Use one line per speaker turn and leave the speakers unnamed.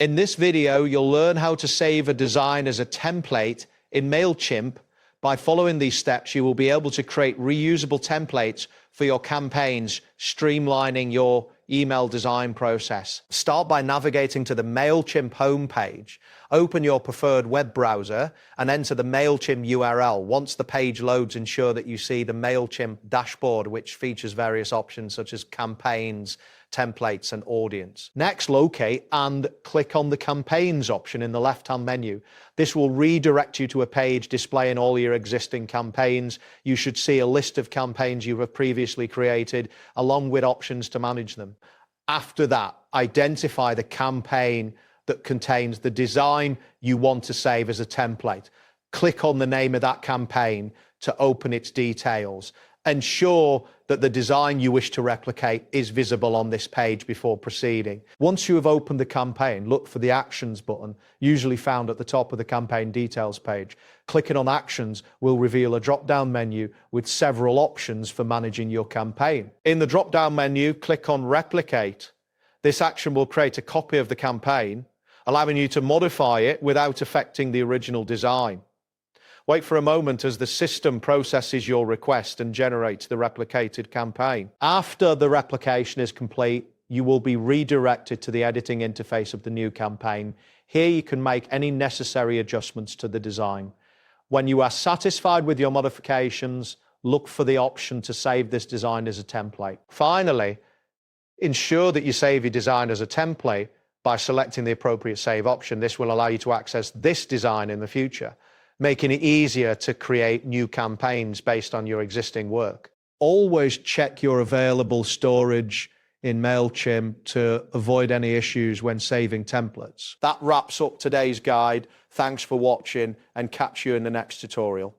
In this video, you'll learn how to save a design as a template in Mailchimp. By following these steps, you will be able to create reusable templates for your campaigns, streamlining your email design process. Start by navigating to the Mailchimp homepage. Open your preferred web browser and enter the Mailchimp URL. Once the page loads, ensure that you see the Mailchimp dashboard, which features various options such as campaigns, templates, and audience. Next, locate and click on the campaigns option in the left-hand menu. This will redirect you to a page displaying all your existing campaigns. You should see a list of campaigns you have previously created, along with options to manage them. After that, identify the campaign that contains the design you want to save as a template. Click on the name of that campaign to open its details. Ensure that the design you wish to replicate is visible on this page before proceeding. Once you have opened the campaign, look for the Actions button, usually found at the top of the campaign details page. Clicking on Actions will reveal a drop-down menu with several options for managing your campaign. In the drop-down menu, click on Replicate. This action will create a copy of the campaign, allowing you to modify it without affecting the original design. Wait for a moment as the system processes your request and generates the replicated campaign. After the replication is complete, you will be redirected to the editing interface of the new campaign. Here you can make any necessary adjustments to the design. When you are satisfied with your modifications, look for the option to save this design as a template. Finally, ensure that you save your design as a template by selecting the appropriate save option. This will allow you to access this design in the future, making it easier to create new campaigns based on your existing work. Always check your available storage in Mailchimp to avoid any issues when saving templates. That wraps up today's guide. Thanks for watching, and catch you in the next tutorial.